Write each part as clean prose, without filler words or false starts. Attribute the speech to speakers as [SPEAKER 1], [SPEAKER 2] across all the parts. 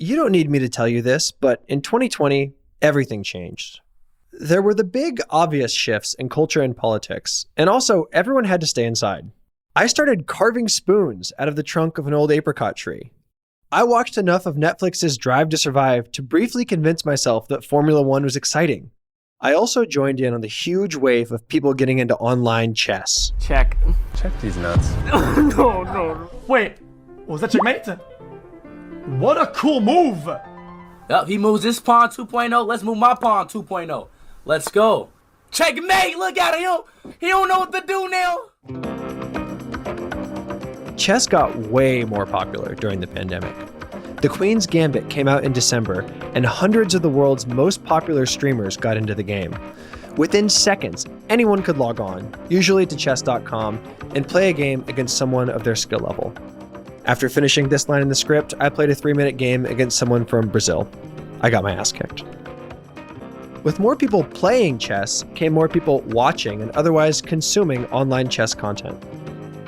[SPEAKER 1] You don't need me to tell you this, but in 2020, everything changed. There were the big, obvious shifts in culture and politics, and also everyone had to stay inside. I started carving spoons out of the trunk of an old apricot tree. I watched enough of Netflix's Drive to Survive to briefly convince myself that Formula One was exciting. I also joined in on the huge wave of people getting into online chess.
[SPEAKER 2] Check.
[SPEAKER 3] Check these nuts.
[SPEAKER 2] No. Wait, was that checkmate? What a cool move!
[SPEAKER 4] Yep, he moves this pawn 2.0. Let's move my pawn 2.0. Let's go. Checkmate! Look at him. He don't know what to do now.
[SPEAKER 1] Chess got way more popular during the pandemic. The Queen's Gambit came out in December, and hundreds of the world's most popular streamers got into the game. Within seconds, anyone could log on, usually to chess.com, and play a game against someone of their skill level. After finishing this line in the script, I played a 3-minute game against someone from Brazil. I got my ass kicked. With more people playing chess came more people watching and otherwise consuming online chess content.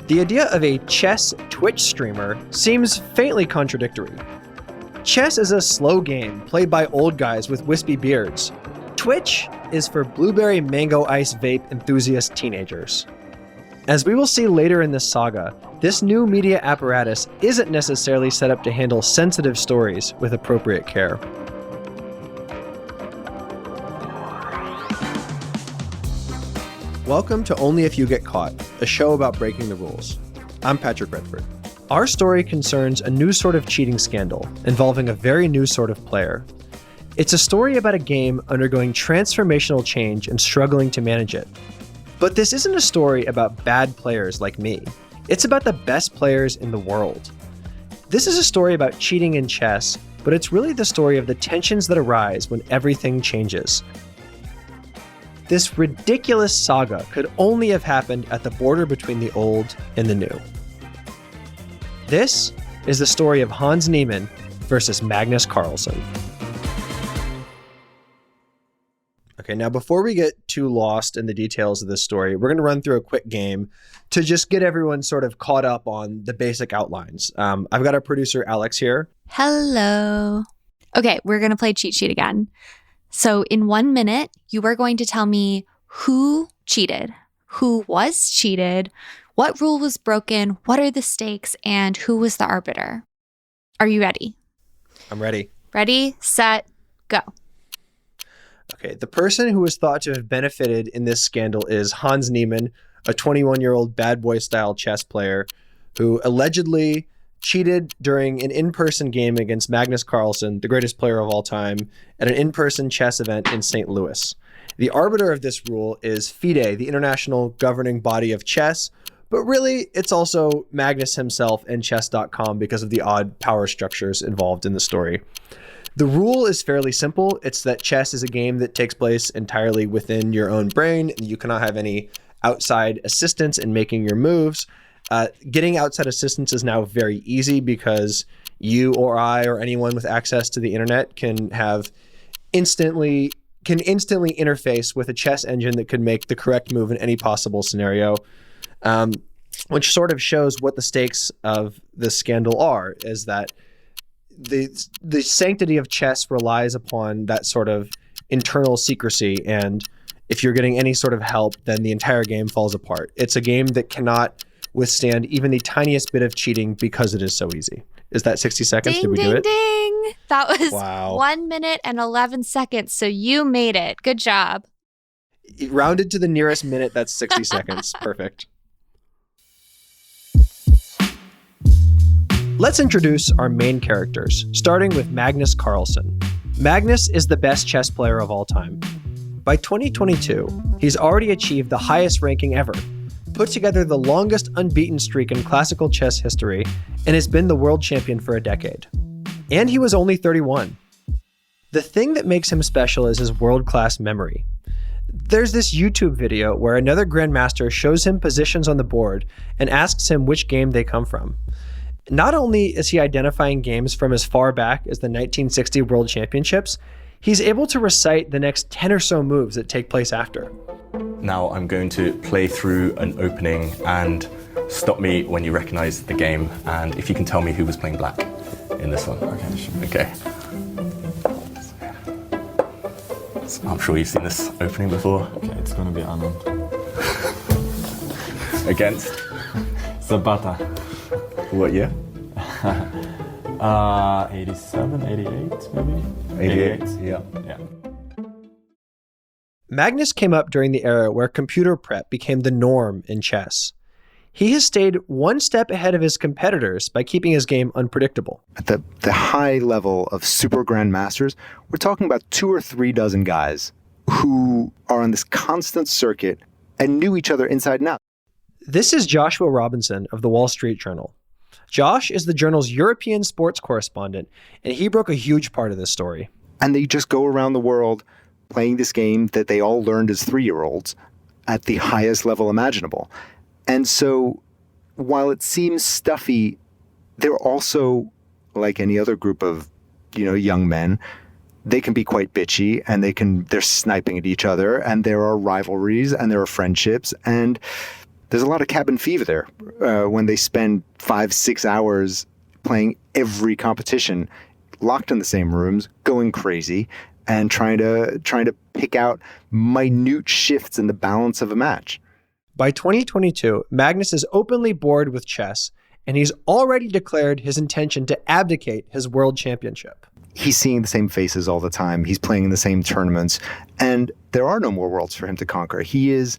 [SPEAKER 1] The idea of a chess Twitch streamer seems faintly contradictory. Chess is a slow game played by old guys with wispy beards. Twitch is for blueberry mango ice vape enthusiast teenagers. As we will see later in this saga, this new media apparatus isn't necessarily set up to handle sensitive stories with appropriate care. Welcome to Only If You Get Caught, a show about breaking the rules. I'm Patrick Redford. Our story concerns a new sort of cheating scandal involving a very new sort of player. It's a story about a game undergoing transformational change and struggling to manage it. But this isn't a story about bad players like me. It's about the best players in the world. This is a story about cheating in chess, but it's really the story of the tensions that arise when everything changes. This ridiculous saga could only have happened at the border between the old and the new. This is the story of Hans Niemann versus Magnus Carlsen. Okay, now before we get too lost in the details of this story, we're going to run through a quick game to just get everyone sort of caught up on the basic outlines. I've got our producer, Alex, here.
[SPEAKER 5] Hello. Okay, we're going to play cheat sheet again. So in 1 minute, you are going to tell me who cheated, who was cheated, what rule was broken, what are the stakes, and who was the arbiter. Are you ready?
[SPEAKER 1] I'm ready.
[SPEAKER 5] Ready, set, go.
[SPEAKER 1] Okay, the person who was thought to have benefited in this scandal is Hans Niemann, a 21-year-old bad boy style chess player who allegedly cheated during an in-person game against Magnus Carlsen, the greatest player of all time, at an in-person chess event in St. Louis. The arbiter of this rule is FIDE, the international governing body of chess, but really it's also Magnus himself and chess.com because of the odd power structures involved in the story. The rule is fairly simple. It's that chess is a game that takes place entirely within your own brain, and you cannot have any outside assistance in making your moves. Getting outside assistance is now very easy because you or I or anyone with access to the internet can instantly interface with a chess engine that could make the correct move in any possible scenario, which sort of shows what the stakes of this scandal are, is that the sanctity of chess relies upon that sort of internal secrecy, and if you're getting any sort of help, then the entire game falls apart. It's a game that cannot withstand even the tiniest bit of cheating because it is so easy. Is that 60 seconds?
[SPEAKER 5] Ding,
[SPEAKER 1] Did we
[SPEAKER 5] ding,
[SPEAKER 1] do it?
[SPEAKER 5] Ding! That was
[SPEAKER 1] Wow.
[SPEAKER 5] 1 minute and 11 seconds, so you made it. Good job.
[SPEAKER 1] Rounded to the nearest minute, that's 60 seconds. Perfect. Let's introduce our main characters, starting with Magnus Carlsen. Magnus is the best chess player of all time. By 2022, he's already achieved the highest ranking ever, put together the longest unbeaten streak in classical chess history, and has been the world champion for a decade. And he was only 31. The thing that makes him special is his world-class memory. There's this YouTube video where another grandmaster shows him positions on the board and asks him which game they come from. Not only is he identifying games from as far back as the 1960 World Championships, he's able to recite the next 10 or so moves that take place after.
[SPEAKER 3] Now I'm going to play through an opening and stop me when you recognize the game, and if you can tell me who was playing black. in this one.
[SPEAKER 2] Okay, sure.
[SPEAKER 3] Okay. So I'm sure you've seen this opening before.
[SPEAKER 2] Okay, it's gonna be Anand.
[SPEAKER 3] Against
[SPEAKER 2] Zapata.
[SPEAKER 3] what year?
[SPEAKER 2] 87, 88, maybe?
[SPEAKER 3] 88. Yeah.
[SPEAKER 2] Yeah.
[SPEAKER 1] Magnus came up during the era where computer prep became the norm in chess. He has stayed one step ahead of his competitors by keeping his game unpredictable.
[SPEAKER 6] At the high level of super grandmasters, we're talking about 2 or 3 dozen guys who are on this constant circuit and knew each other inside and out.
[SPEAKER 1] This is Joshua Robinson of the Wall Street Journal. Josh is the journal's European sports correspondent, and he broke a huge part of this story.
[SPEAKER 6] And they just go around the world playing this game that they all learned as 3-year-olds at the highest level imaginable. And so while it seems stuffy, they're also, like any other group of, young men, they can be quite bitchy, and they're sniping at each other, and there are rivalries and there are friendships, and there's a lot of cabin fever there when they spend 5-6 hours playing every competition, locked in the same rooms, going crazy, and trying to pick out minute shifts in the balance of a match.
[SPEAKER 1] By 2022, Magnus is openly bored with chess, and he's already declared his intention to abdicate his world championship.
[SPEAKER 6] He's seeing the same faces all the time. He's playing in the same tournaments, and there are no more worlds for him to conquer. He is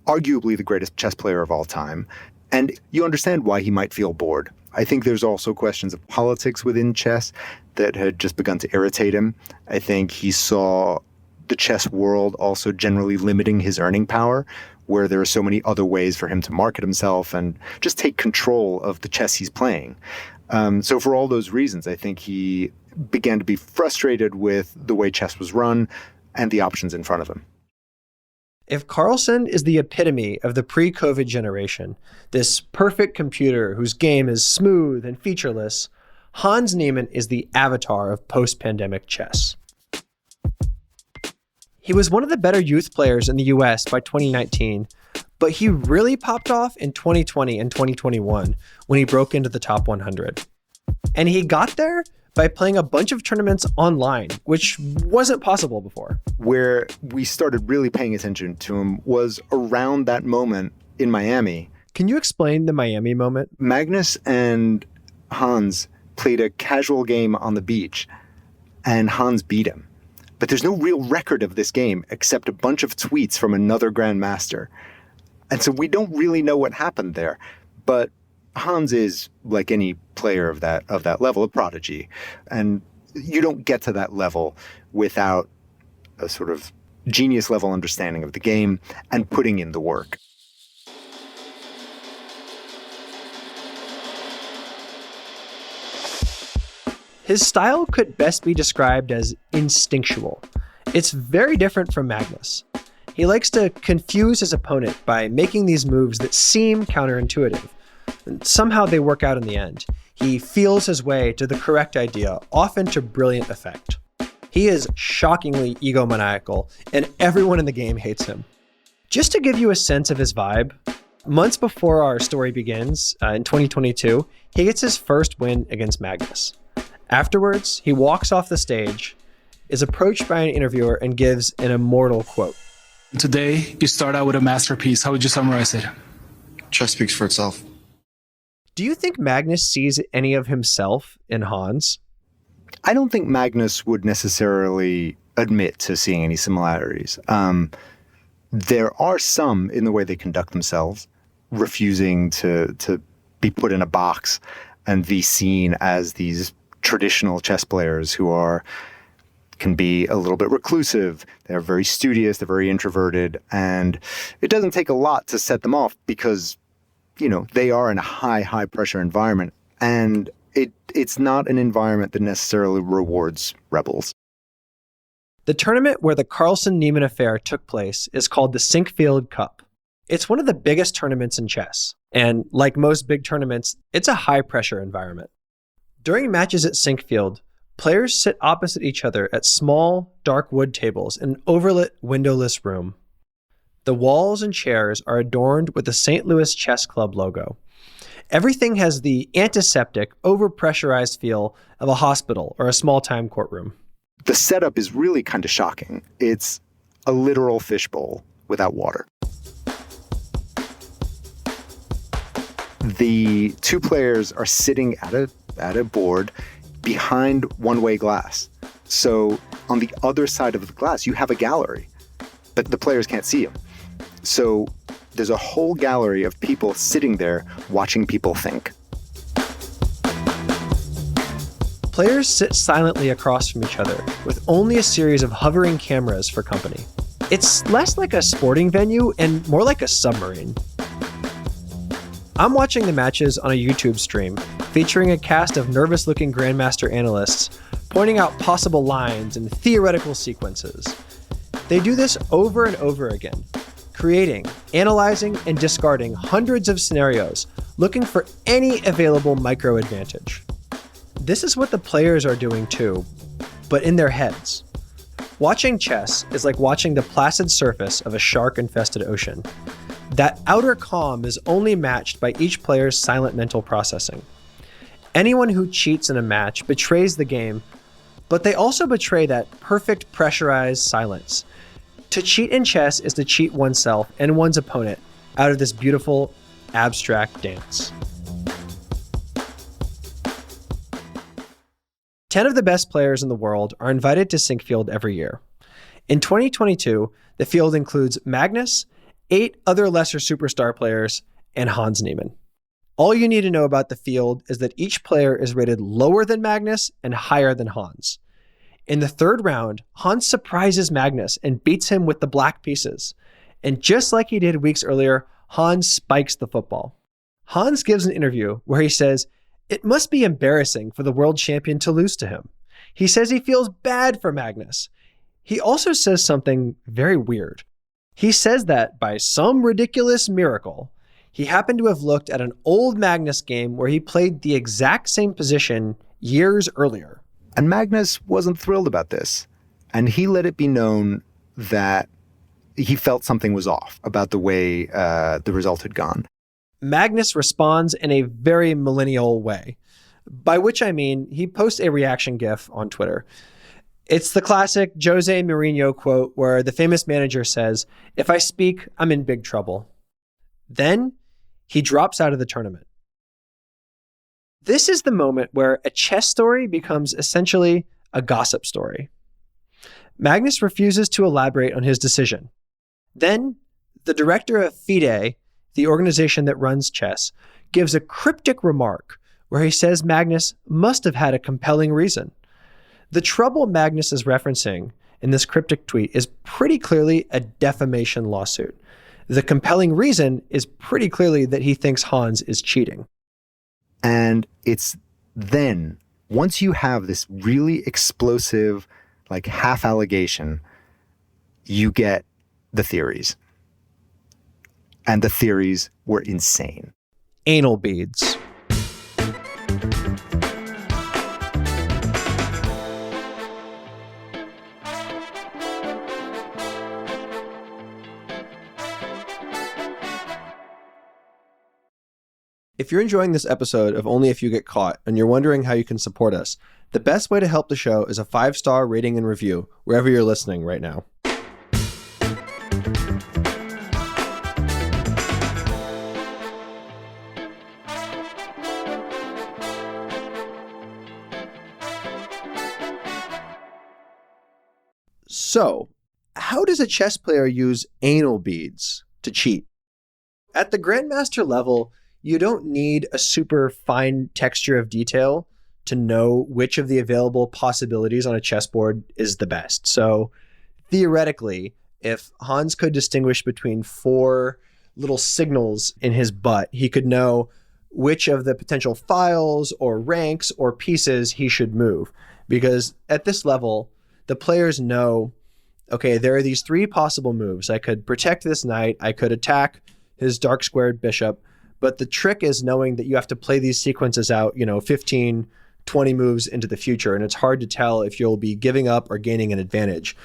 [SPEAKER 6] arguably the greatest chess player of all time, and you understand why he might feel bored. I think there's also questions of politics within chess that had just begun to irritate him. I think he saw the chess world also generally limiting his earning power, where there are so many other ways for him to market himself and just take control of the chess he's playing. So for all those reasons, I think he began to be frustrated with the way chess was run and the options in front of him.
[SPEAKER 1] If Carlsen is the epitome of the pre-COVID generation, this perfect computer whose game is smooth and featureless, Hans Niemann is the avatar of post-pandemic chess. He was one of the better youth players in the US by 2019, but he really popped off in 2020 and 2021 when he broke into the top 100. And he got there by playing a bunch of tournaments online, which wasn't possible before.
[SPEAKER 6] Where we started really paying attention to him was around that moment in Miami.
[SPEAKER 1] Can you explain the Miami moment?
[SPEAKER 6] Magnus and Hans played a casual game on the beach, and Hans beat him. But there's no real record of this game except a bunch of tweets from another grandmaster. And so we don't really know what happened there. But Hans is, like any player of that level, a prodigy. And you don't get to that level without a sort of genius level understanding of the game and putting in the work.
[SPEAKER 1] His style could best be described as instinctual. It's very different from Magnus. He likes to confuse his opponent by making these moves that seem counterintuitive. And somehow they work out in the end. He feels his way to the correct idea, often to brilliant effect. He is shockingly egomaniacal, and everyone in the game hates him. Just to give you a sense of his vibe, months before our story begins, in 2022, he gets his first win against Magnus. Afterwards, he walks off the stage, is approached by an interviewer, and gives an immortal quote.
[SPEAKER 7] Today, you start out with a masterpiece. How would you summarize it?
[SPEAKER 8] Chess speaks for itself.
[SPEAKER 1] Do you think Magnus sees any of himself in Hans?
[SPEAKER 6] I don't think Magnus would necessarily admit to seeing any similarities. There are some in the way they conduct themselves, refusing to be put in a box and be seen as these traditional chess players who can be a little bit reclusive. They're very studious, they're very introverted, and it doesn't take a lot to set them off because, they are in a high pressure environment, and it's not an environment that necessarily rewards rebels.
[SPEAKER 1] The tournament where the Carlsen-Niemann affair took place is called the Sinkfield Cup. It's one of the biggest tournaments in chess, and like most big tournaments, it's a high-pressure environment. During matches at Sinkfield, players sit opposite each other at small, dark wood tables in an overlit, windowless room. The walls and chairs are adorned with the St. Louis Chess Club logo, Everything has the antiseptic, overpressurized feel of a hospital or a small-time courtroom.
[SPEAKER 6] The setup is really kind of shocking. It's a literal fishbowl without water. The two players are sitting at a board behind one-way glass. So on the other side of the glass, you have a gallery, but the players can't see them. So there's a whole gallery of people sitting there watching people think.
[SPEAKER 1] Players sit silently across from each other with only a series of hovering cameras for company. It's less like a sporting venue and more like a submarine. I'm watching the matches on a YouTube stream featuring a cast of nervous-looking Grandmaster analysts pointing out possible lines and theoretical sequences. They do this over and over again, creating, analyzing, and discarding hundreds of scenarios, looking for any available micro advantage. This is what the players are doing too, but in their heads. Watching chess is like watching the placid surface of a shark-infested ocean. That outer calm is only matched by each player's silent mental processing. Anyone who cheats in a match betrays the game, but they also betray that perfect pressurized silence. To cheat in chess is to cheat oneself and one's opponent out of this beautiful, abstract dance. 10 of the best players in the world are invited to Syncfield every year. In 2022, the field includes Magnus, 8 other lesser superstar players, and Hans Niemann. All you need to know about the field is that each player is rated lower than Magnus and higher than Hans. In the third round, Hans surprises Magnus and beats him with the black pieces. And just like he did weeks earlier, Hans spikes the football. Hans gives an interview where he says, "It must be embarrassing for the world champion to lose to him." He says he feels bad for Magnus. He also says something very weird. He says that by some ridiculous miracle, he happened to have looked at an old Magnus game where he played the exact same position years earlier.
[SPEAKER 6] And Magnus wasn't thrilled about this. And he let it be known that he felt something was off about the way the result had gone.
[SPEAKER 1] Magnus responds in a very millennial way, by which I mean he posts a reaction GIF on Twitter. It's the classic Jose Mourinho quote where the famous manager says, "If I speak, I'm in big trouble." Then he drops out of the tournament. This is the moment where a chess story becomes essentially a gossip story. Magnus refuses to elaborate on his decision. Then the director of FIDE, the organization that runs chess, gives a cryptic remark where he says Magnus must have had a compelling reason. The trouble Magnus is referencing in this cryptic tweet is pretty clearly a defamation lawsuit. The compelling reason is pretty clearly that he thinks Hans is cheating.
[SPEAKER 6] And it's then, once you have this really explosive, like half allegation, you get the theories. And the theories were insane.
[SPEAKER 1] Anal beads. If you're enjoying this episode of Only If You Get Caught and you're wondering how you can support us, the best way to help the show is a 5-star rating and review wherever you're listening right now. So, how does a chess player use anal beads to cheat? At the Grandmaster level, you don't need a super fine texture of detail to know which of the available possibilities on a chessboard is the best. So theoretically, if Hans could distinguish between 4 little signals in his butt, he could know which of the potential files or ranks or pieces he should move. Because at this level, the players know, okay, there are these 3 possible moves. I could protect this knight, I could attack his dark squared bishop, but the trick is knowing that you have to play these sequences out, 15, 20 moves into the future, and it's hard to tell if you'll be giving up or gaining an advantage.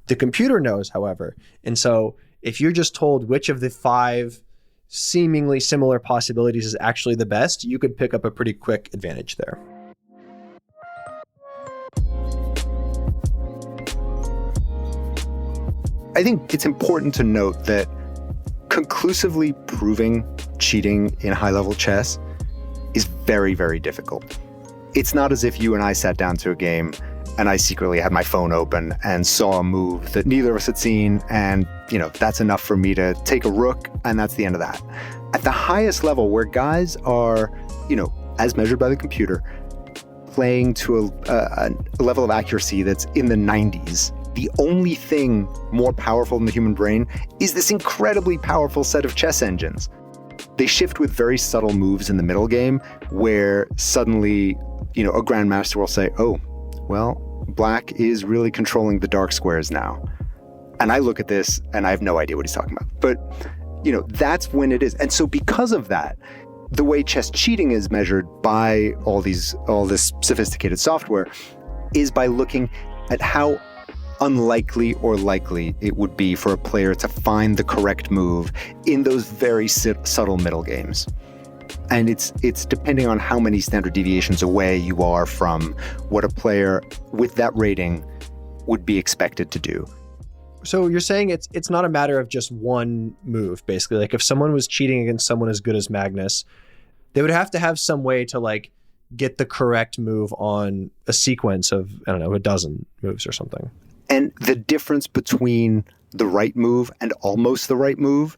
[SPEAKER 1] The computer knows, however, and so if you're just told which of the 5 seemingly similar possibilities is actually the best, you could pick up a pretty quick advantage there.
[SPEAKER 6] I think it's important to note that conclusively proving cheating in high-level chess is very, very difficult. It's not as if you and I sat down to a game and I secretly had my phone open and saw a move that neither of us had seen, and, that's enough for me to take a rook, and that's the end of that. At the highest level, where guys are, as measured by the computer, playing to a level of accuracy that's in the 90s, the only thing more powerful than the human brain is this incredibly powerful set of chess engines. They shift with very subtle moves in the middle game where suddenly, a grandmaster will say, oh, well, black is really controlling the dark squares now. And I look at this and I have no idea what he's talking about. But, that's when it is. And so because of that, the way chess cheating is measured by all this sophisticated software is by looking at how unlikely or likely it would be for a player to find the correct move in those very subtle middle games. And it's depending on how many standard deviations away you are from what a player with that rating would be expected to do.
[SPEAKER 1] So you're saying it's not a matter of just one move, basically. Like if someone was cheating against someone as good as Magnus, they would have to have some way to get the correct move on a sequence of, I don't know, a dozen moves or something.
[SPEAKER 6] And the difference between the right move and almost the right move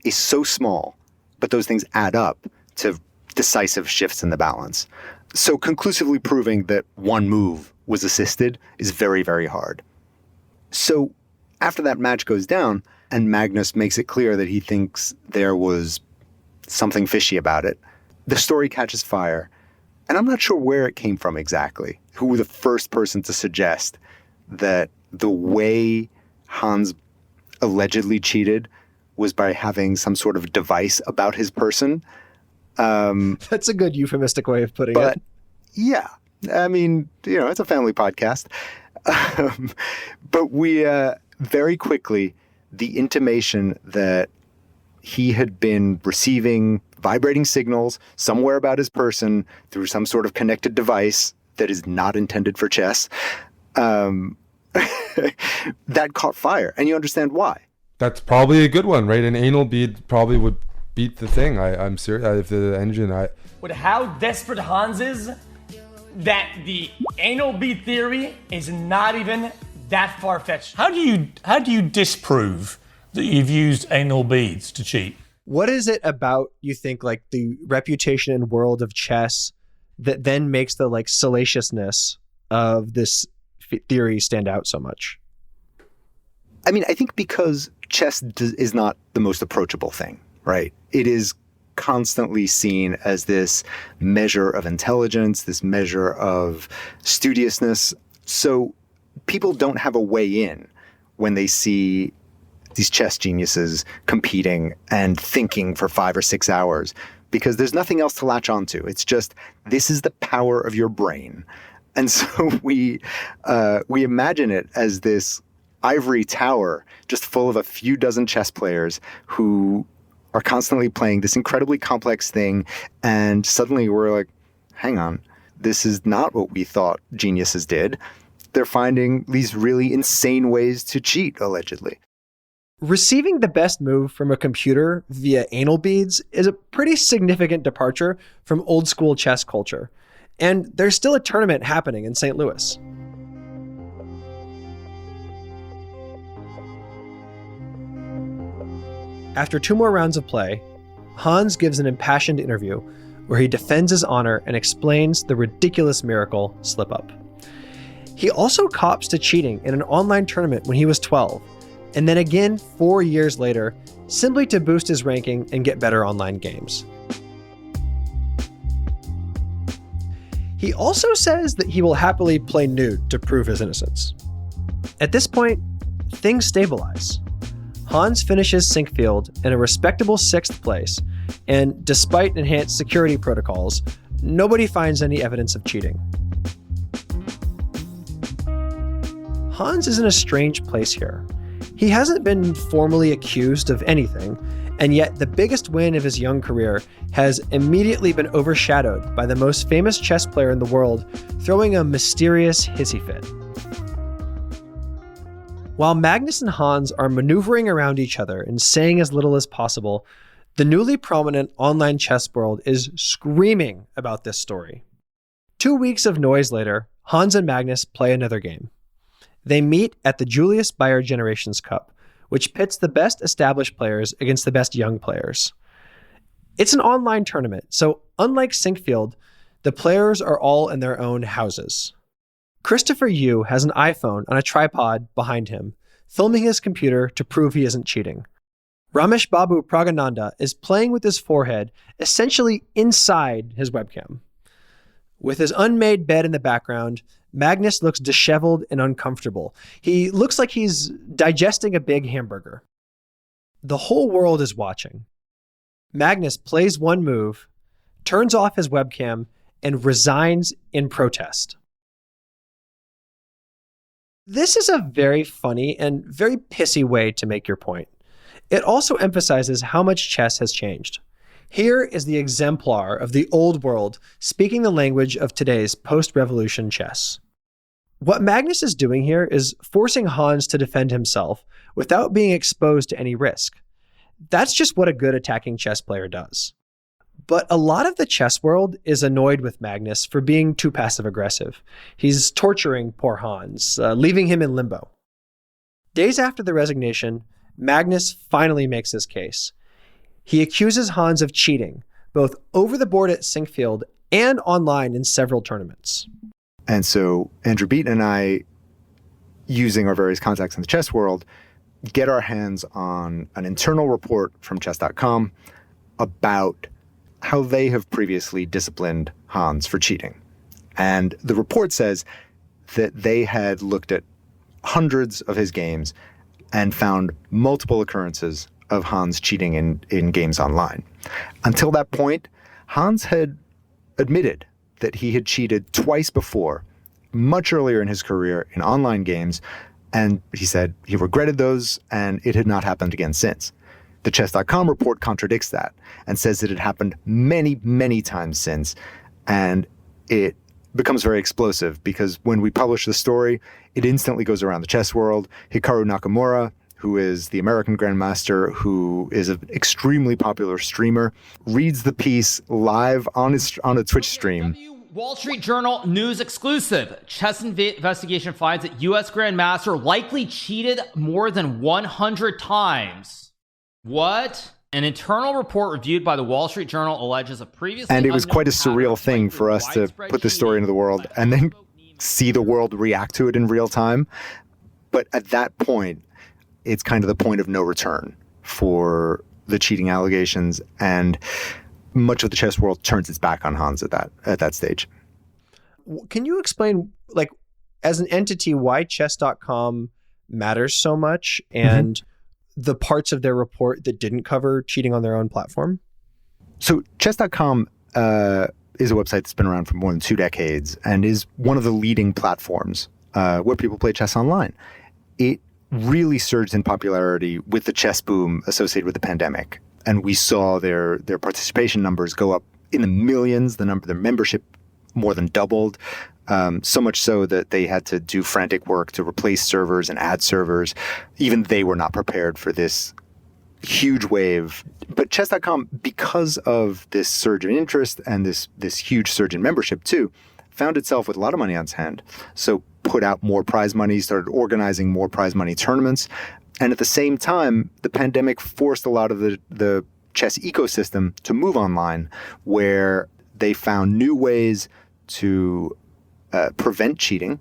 [SPEAKER 6] is so small, but those things add up to decisive shifts in the balance. So conclusively proving that one move was assisted is very, very hard. So after that match goes down and Magnus makes it clear that he thinks there was something fishy about it, the story catches fire. And I'm not sure where it came from exactly, who was the first person to suggest that the way Hans allegedly cheated was by having some sort of device about his person.
[SPEAKER 1] That's a good euphemistic way of putting it.
[SPEAKER 6] Yeah, I mean, it's a family podcast. But we very quickly, the intimation that he had been receiving vibrating signals somewhere about his person through some sort of connected device that is not intended for chess, that caught fire. And you understand why.
[SPEAKER 9] That's probably a good one, right? An anal bead probably would beat the thing. I'm serious. If the engine,
[SPEAKER 2] With how desperate Hans is, that the anal bead theory is not even that far-fetched.
[SPEAKER 10] How do you disprove that you've used anal beads to cheat?
[SPEAKER 1] What is it about, you think, the reputation and world of chess that then makes the salaciousness of this theory stand out so much?
[SPEAKER 6] I mean, I think because chess is not the most approachable thing, right? It is constantly seen as this measure of intelligence, this measure of studiousness. So people don't have a way in when they see these chess geniuses competing and thinking for 5 or 6 hours, because there's nothing else to latch onto. It's just, this is the power of your brain. And so we imagine it as this ivory tower just full of a few dozen chess players who are constantly playing this incredibly complex thing. And suddenly we're like, hang on, this is not what we thought geniuses did. They're finding these really insane ways to cheat, allegedly.
[SPEAKER 1] Receiving the best move from a computer via anal beads is a pretty significant departure from old school chess culture. And there's still a tournament happening in St. Louis. After 2 more rounds of play, Hans gives an impassioned interview where he defends his honor and explains the ridiculous miracle slip-up. He also cops to cheating in an online tournament when he was 12, and then again 4 years later, simply to boost his ranking and get better online games. He also says that he will happily play nude to prove his innocence. At this point, things stabilize. Hans finishes Sinkfield in a respectable 6th place, and despite enhanced security protocols, nobody finds any evidence of cheating. Hans is in a strange place here. He hasn't been formally accused of anything, And yet, the biggest win of his young career has immediately been overshadowed by the most famous chess player in the world throwing a mysterious hissy fit. While Magnus and Hans are maneuvering around each other and saying as little as possible, the newly prominent online chess world is screaming about this story. 2 weeks of noise later, Hans and Magnus play another game. They meet at the Julius Bayer Generations Cup, which pits the best established players against the best young players. It's an online tournament, so unlike Syncfield, the players are all in their own houses. Christopher Yu has an iPhone on a tripod behind him, filming his computer to prove he isn't cheating. Ramesh Babu Pragananda is playing with his forehead essentially inside his webcam. With his unmade bed in the background, Magnus looks disheveled and uncomfortable. He looks like he's digesting a big hamburger. The whole world is watching. Magnus plays one move, turns off his webcam, and resigns in protest. This is a very funny and very pissy way to make your point. It also emphasizes how much chess has changed. Here is the exemplar of the old world speaking the language of today's post-revolution chess. What Magnus is doing here is forcing Hans to defend himself without being exposed to any risk. That's just what a good attacking chess player does. But a lot of the chess world is annoyed with Magnus for being too passive-aggressive. He's torturing poor Hans, leaving him in limbo. Days after the resignation, Magnus finally makes his case. He accuses Hans of cheating, both over the board at Syncfield and online in several tournaments.
[SPEAKER 6] And so Andrew Beaton and I, using our various contacts in the chess world, get our hands on an internal report from chess.com about how they have previously disciplined Hans for cheating. And the report says that they had looked at hundreds of his games and found multiple occurrences of Hans cheating in games online. Until that point, Hans had admitted that he had cheated twice before, much earlier in his career in online games, and he said he regretted those and it had not happened again since. The chess.com report contradicts that and says it had happened many, many times since, and it becomes very explosive because when we publish the story, it instantly goes around the chess world. Hikaru Nakamura, who is the American grandmaster, who is an extremely popular streamer, reads the piece live on a Twitch stream.
[SPEAKER 11] Wall Street Journal news exclusive. Chess investigation finds that U.S. grandmaster likely cheated more than 100 times. What? An internal report reviewed by the Wall Street Journal alleges a previously
[SPEAKER 6] And it was quite a surreal thing for us to put this story into the world and then see the world react to it in real time. But at that point, it's kind of the point of no return for the cheating allegations, and much of the chess world turns its back on Hans at that stage.
[SPEAKER 1] Can you explain, like, as an entity, why chess.com matters so much and the parts of their report that didn't cover cheating on their own platform?
[SPEAKER 6] So chess.com is a website that's been around for more than 2 decades and is one of the leading platforms where people play chess online. It really surged in popularity with the chess boom associated with the pandemic. And we saw their participation numbers go up in the millions. Their membership more than doubled. So much so that they had to do frantic work to replace servers and add servers. Even they were not prepared for this huge wave. But chess.com, because of this surge in interest and this huge surge in membership too, found itself with a lot of money on its hand. So put out more prize money, started organizing more prize money tournaments. And at the same time, the pandemic forced a lot of the chess ecosystem to move online, where they found new ways to prevent cheating.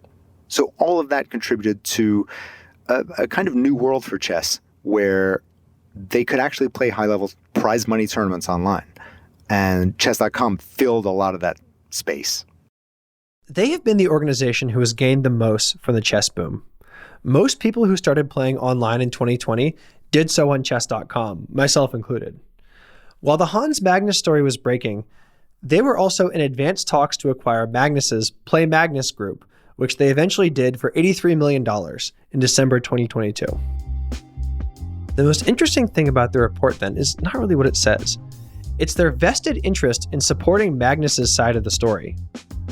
[SPEAKER 6] So all of that contributed to a kind of new world for chess, where they could actually play high-level prize money tournaments online. And chess.com filled a lot of that space.
[SPEAKER 1] They have been the organization who has gained the most from the chess boom. Most people who started playing online in 2020 did so on chess.com, myself included. While the Hans Magnus story was breaking, they were also in advanced talks to acquire Magnus's Play Magnus group, which they eventually did for $83 million in December 2022. The most interesting thing about the report then is not really what it says. It's their vested interest in supporting Magnus's side of the story.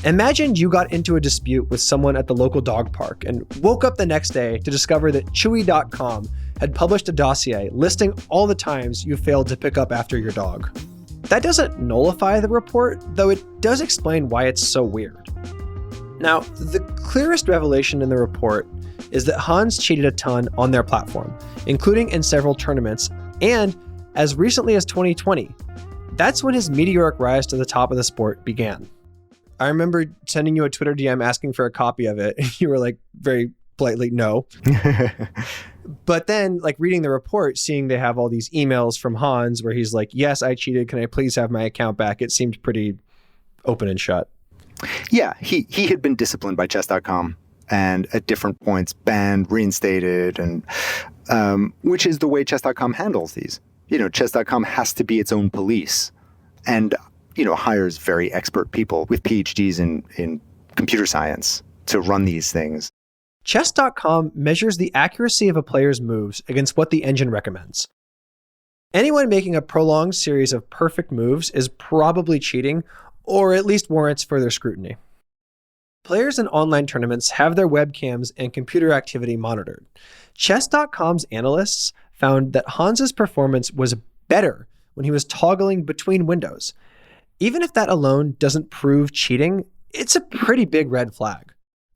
[SPEAKER 1] Imagine you got into a dispute with someone at the local dog park and woke up the next day to discover that Chewy.com had published a dossier listing all the times you failed to pick up after your dog. That doesn't nullify the report, though it does explain why it's so weird. Now, the clearest revelation in the report is that Hans cheated a ton on their platform, including in several tournaments, and as recently as 2020. That's when his meteoric rise to the top of the sport began. I remember sending you a Twitter DM asking for a copy of it, and you were like very politely, no. But then, like, reading the report, seeing they have all these emails from Hans where he's like, yes, I cheated. Can I please have my account back? It seemed pretty open and shut.
[SPEAKER 6] Yeah, he had been disciplined by chess.com and at different points banned, reinstated, and which is the way chess.com handles these. Chess.com has to be its own police and, hires very expert people with PhDs in computer science to run these things.
[SPEAKER 1] Chess.com measures the accuracy of a player's moves against what the engine recommends. Anyone making a prolonged series of perfect moves is probably cheating, or at least warrants further scrutiny. Players in online tournaments have their webcams and computer activity monitored. Chess.com's analysts found that Hans's performance was better when he was toggling between windows. Even if that alone doesn't prove cheating, it's a pretty big red flag.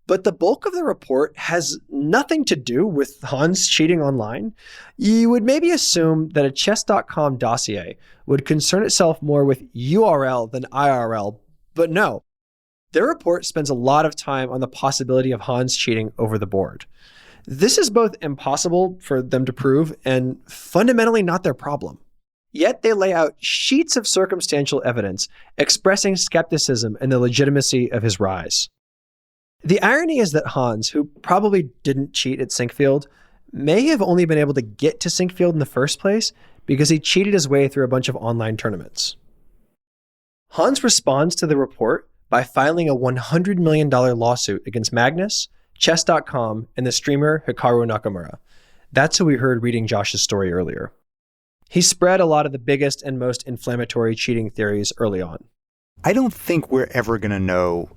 [SPEAKER 1] But the bulk of the report has nothing to do with Hans cheating online. You would maybe assume that a chess.com dossier would concern itself more with URL than IRL, but no. Their report spends a lot of time on the possibility of Hans cheating over the board. This is both impossible for them to prove and fundamentally not their problem. Yet they lay out sheets of circumstantial evidence expressing skepticism in the legitimacy of his rise. The irony is that Hans, who probably didn't cheat at Sinkfield, may have only been able to get to Sinkfield in the first place because he cheated his way through a bunch of online tournaments. Hans responds to the report by filing a $100 million lawsuit against Magnus, Chess.com, and the streamer Hikaru Nakamura. That's who we heard reading Josh's story earlier. He spread a lot of the biggest and most inflammatory cheating theories early on.
[SPEAKER 6] I don't think we're ever going to know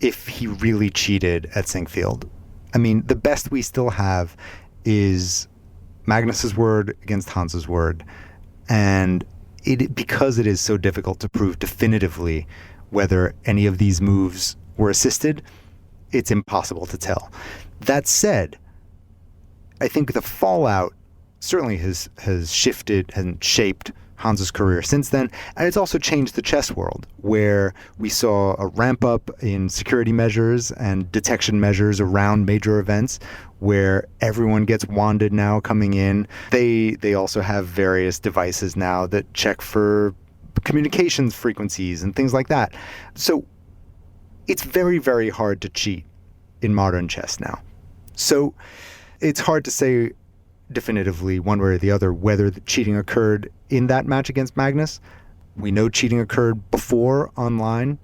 [SPEAKER 6] if he really cheated at Sinkfield. I mean, the best we still have is Magnus's word against Hans's word. And because it is so difficult to prove definitively whether any of these moves were assisted, it's impossible to tell. That said, I think the fallout certainly has shifted and shaped Hans's career since then, and it's also changed the chess world, where we saw a ramp up in security measures and detection measures around major events, where everyone gets wanded now coming in. They also have various devices now that check for communications frequencies and things like that. So it's very, very hard to cheat in modern chess now. So it's hard to say definitively one way or the other whether the cheating occurred in that match against Magnus. We know cheating occurred before online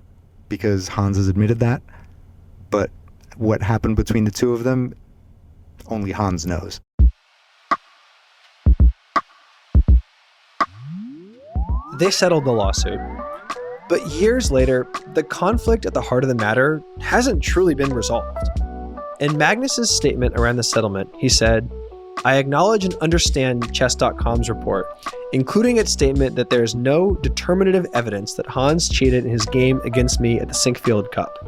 [SPEAKER 6] because Hans has admitted that. But what happened between the two of them, only Hans knows.
[SPEAKER 1] They settled the lawsuit. But years later, the conflict at the heart of the matter hasn't truly been resolved. In Magnus's statement around the settlement, he said, "I acknowledge and understand Chess.com's report, including its statement that there is no determinative evidence that Hans cheated in his game against me at the Sinkfield Cup.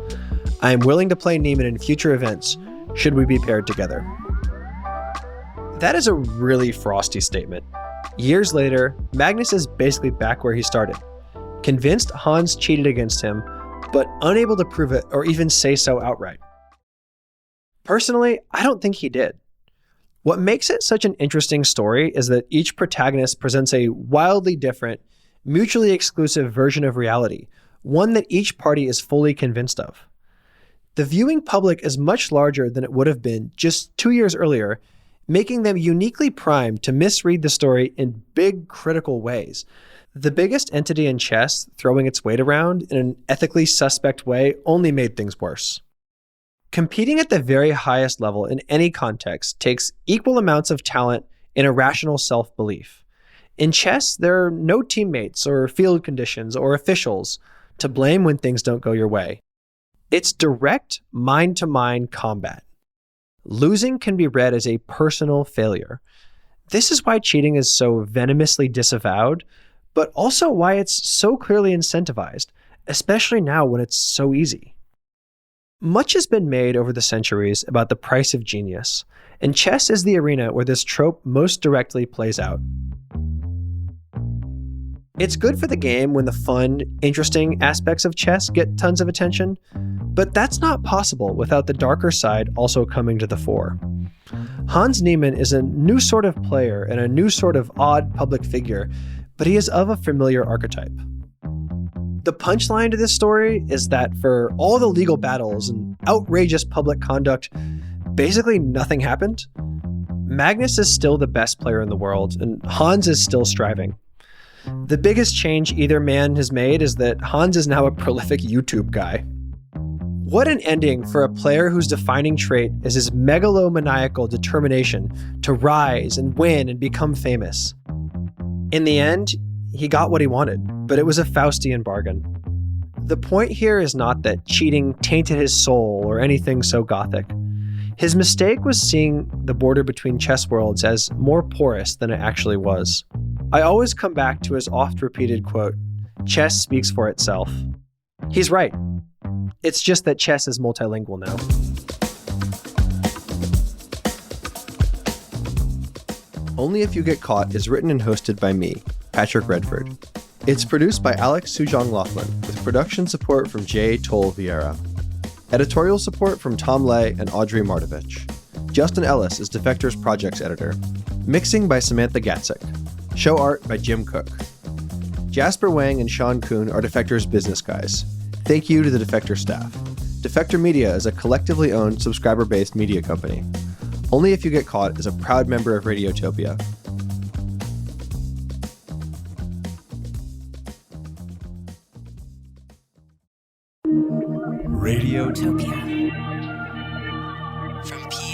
[SPEAKER 1] I am willing to play Niemann in future events, should we be paired together." That is a really frosty statement. Years later, Magnus is basically back where he started, convinced Hans cheated against him, but unable to prove it or even say so outright. Personally, I don't think he did. What makes it such an interesting story is that each protagonist presents a wildly different, mutually exclusive version of reality, one that each party is fully convinced of. The viewing public is much larger than it would have been just 2 years earlier, making them uniquely primed to misread the story in big, critical ways. The biggest entity in chess throwing its weight around in an ethically suspect way only made things worse. Competing at the very highest level in any context takes equal amounts of talent, in irrational self-belief. In chess, there are no teammates or field conditions or officials to blame when things don't go your way. It's direct mind-to-mind combat. Losing can be read as a personal failure. This is why cheating is so venomously disavowed, but also why it's so clearly incentivized, especially now when it's so easy. Much has been made over the centuries about the price of genius, and chess is the arena where this trope most directly plays out. It's good for the game when the fun, interesting aspects of chess get tons of attention, but that's not possible without the darker side also coming to the fore. Hans Niemann is a new sort of player and a new sort of odd public figure, but he is of a familiar archetype. The punchline to this story is that for all the legal battles and outrageous public conduct, basically nothing happened. Magnus is still the best player in the world, and Hans is still striving. The biggest change either man has made is that Hans is now a prolific YouTube guy. What an ending for a player whose defining trait is his megalomaniacal determination to rise and win and become famous. In the end, he got what he wanted, but it was a Faustian bargain. The point here is not that cheating tainted his soul or anything so gothic. His mistake was seeing the border between chess worlds as more porous than it actually was. I always come back to his oft-repeated quote, "Chess speaks for itself." He's right. It's just that chess is multilingual now. Only If You Get Caught is written and hosted by me, Patrick Redford. It's produced by Alex Sujong Laughlin, with production support from Jay Toll Vieira. Editorial support from Tom Lay and Audrey Martovich. Justin Ellis is Defector's projects editor. Mixing by Samantha Gatzik. Show art by Jim Cook. Jasper Wang and Sean Kuhn are Defector's business guys. Thank you to the Defector staff. Defector Media is a collectively owned, subscriber-based media company. Only If You Get Caught is a proud member of Radiotopia.
[SPEAKER 12] Radiotopia. From P